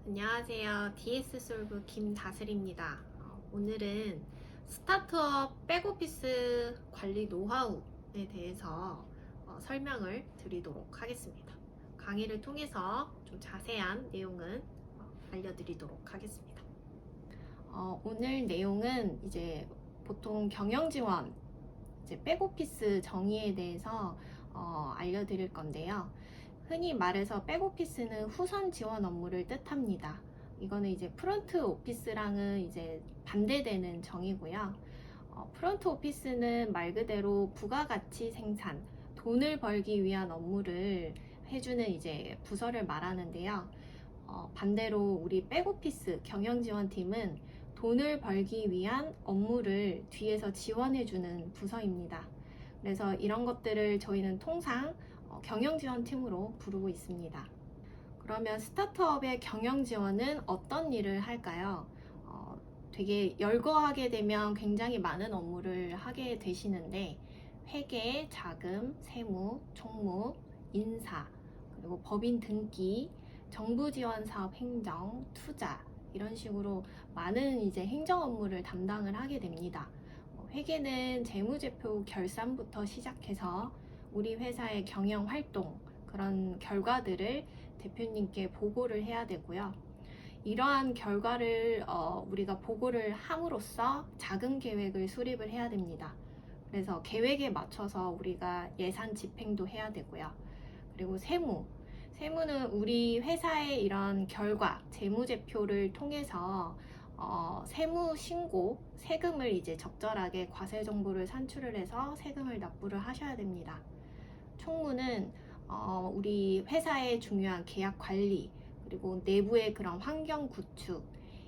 안녕하세요. DS솔브 김다슬입니다. 오늘은 스타트업 백오피스 관리 노하우에 대해서 설명을 드리도록 하겠습니다. 강의를 통해서 좀 자세한 내용은 알려드리도록 하겠습니다. 오늘 내용은 이제 보통 경영 지원, 이제 백오피스 정의에 대해서 알려드릴 건데요. 흔히 말해서 백오피스는 후선 지원 업무를 뜻합니다. 이거는 이제 프론트 오피스랑은 이제 반대되는 정의고요. 프론트 오피스는 말 그대로 부가가치 생산, 돈을 벌기 위한 업무를 해주는 이제 부서를 말하는데요. 반대로 우리 백오피스 경영지원팀은 돈을 벌기 위한 업무를 뒤에서 지원해주는 부서입니다. 그래서 이런 것들을 저희는 통상 경영지원팀으로 부르고 있습니다. 그러면 스타트업의 경영지원은 어떤 일을 할까요? 되게 열거하게 되면 굉장히 많은 업무를 하게 되시는데 회계, 자금, 세무, 총무, 인사, 그리고 법인 등기, 정부 지원 사업 행정, 투자 이런 식으로 많은 이제 행정 업무를 담당을 하게 됩니다. 회계는 재무제표 결산부터 시작해서 우리 회사의 경영 활동, 그런 결과들을 대표님께 보고를 해야 되고요. 이러한 결과를 우리가 보고를 함으로써 자금 계획을 수립을 해야 됩니다. 그래서 계획에 맞춰서 우리가 예산 집행도 해야 되고요. 그리고 세무는 우리 회사의 이런 결과, 재무제표를 통해서 세무 신고, 세금을 이제 적절하게 과세 정보를 산출을 해서 세금을 납부를 하셔야 됩니다. 총무는 우리 회사의 중요한 계약 관리, 그리고 내부의 그런 환경 구축,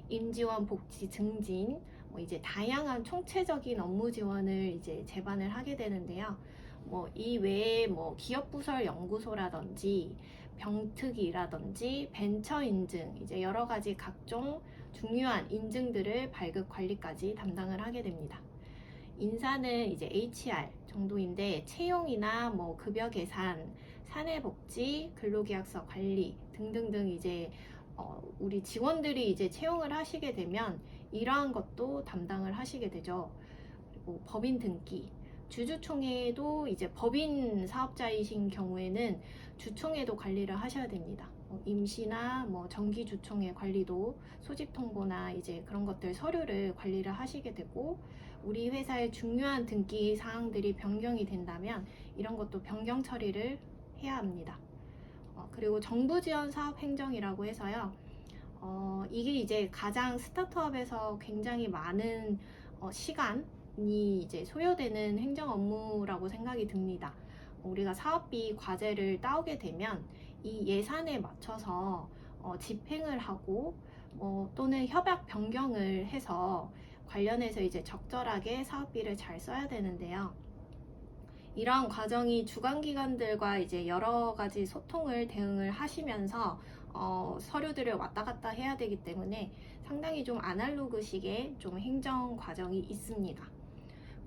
임지원 복지 증진, 이제 다양한 총체적인 업무 지원을 이제 제반을 하게 되는데요. 이 외에 기업 부설 연구소라든지 병특이라든지 벤처 인증, 이제 여러 가지 각종 중요한 인증들을 발급 관리까지 담당을 하게 됩니다. 인사는 이제 HR 정도인데 채용이나 급여 계산, 사내복지, 근로계약서 관리 등등등 이제 우리 직원들이 이제 채용을 하시게 되면 이러한 것도 담당을 하시게 되죠. 그리고 법인 등기, 주주총회도 이제 법인 사업자이신 경우에는 주총회도 관리를 하셔야 됩니다. 임시나 정기 주총회 관리도 소집 통보나 이제 그런 것들 서류를 관리를 하시게 되고, 우리 회사의 중요한 등기 사항들이 변경이 된다면 이런 것도 변경 처리를 해야 합니다. 그리고 정부 지원 사업 행정이라고 해서요. 이게 이제 가장 스타트업에서 굉장히 많은 시간이 이제 소요되는 행정 업무라고 생각이 듭니다. 우리가 사업비 과제를 따오게 되면 이 예산에 맞춰서 집행을 하고 또는 협약 변경을 해서 관련해서 이제 적절하게 사업비를 잘 써야 되는데요. 이러한 과정이 주관기관들과 이제 여러 가지 소통을 대응을 하시면서 서류들을 왔다 갔다 해야 되기 때문에 상당히 좀 아날로그식의 좀 행정 과정이 있습니다.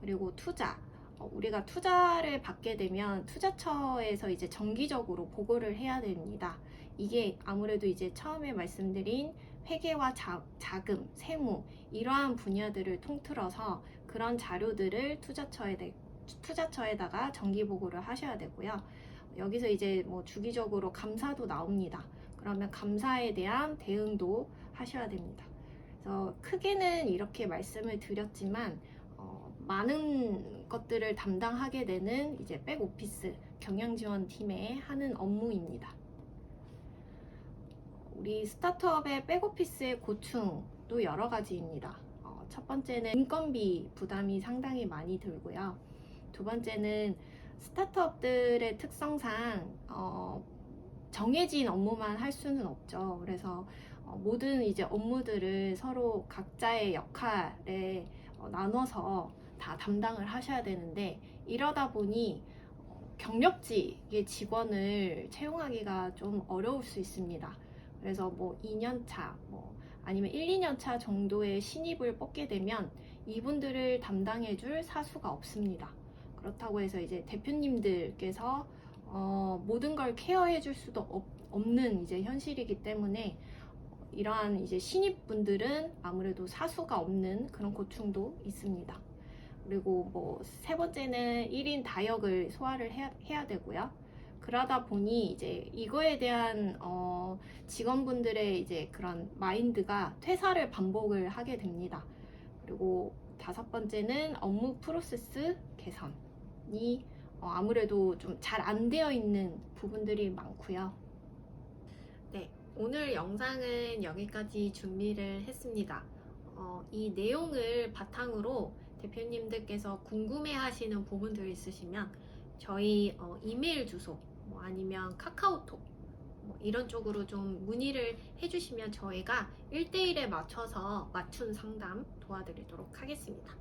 그리고 투자, 우리가 투자를 받게 되면 투자처에서 이제 정기적으로 보고를 해야 됩니다. 이게 아무래도 이제 처음에 말씀드린 회계와 자금, 세무 이러한 분야들을 통틀어서 그런 자료들을 투자처에다가 정기 보고를 하셔야 되고요. 여기서 이제 주기적으로 감사도 나옵니다. 그러면 감사에 대한 대응도 하셔야 됩니다. 그래서 크게는 이렇게 말씀을 드렸지만 많은 것들을 담당하게 되는 이제 백오피스 경영지원팀의 하는 업무입니다. 우리 스타트업의 백오피스의 고충도 여러 가지입니다. 첫 번째는 인건비 부담이 상당히 많이 들고요. 두 번째는 스타트업들의 특성상 정해진 업무만 할 수는 없죠. 그래서 모든 이제 업무들을 서로 각자의 역할에 나눠서 다 담당을 하셔야 되는데, 이러다 보니 경력직의 직원을 채용하기가 좀 어려울 수 있습니다. 그래서 2년차 아니면 1, 2년차 정도의 신입을 뽑게 되면 이분들을 담당해 줄 사수가 없습니다. 그렇다고 해서 이제 대표님들께서 모든 걸 케어해 줄 수도 없는 이제 현실이기 때문에 이러한 이제 신입분들은 아무래도 사수가 없는 그런 고충도 있습니다. 그리고 뭐 세 번째는 1인 다역을 소화를 해야 되고요. 그러다 보니 이제 이거에 대한 직원분들의 이제 그런 마인드가 퇴사를 반복을 하게 됩니다. 그리고 다섯 번째는 업무 프로세스 개선이 아무래도 좀 잘 안 되어 있는 부분들이 많고요. 네, 오늘 영상은 여기까지 준비를 했습니다. 이 내용을 바탕으로 대표님들께서 궁금해 하시는 부분들 있으시면 저희 이메일 주소 뭐 아니면 카카오톡 뭐 이런 쪽으로 좀 문의를 해주시면 저희가 1대1에 맞춰서 맞춤 상담 도와드리도록 하겠습니다.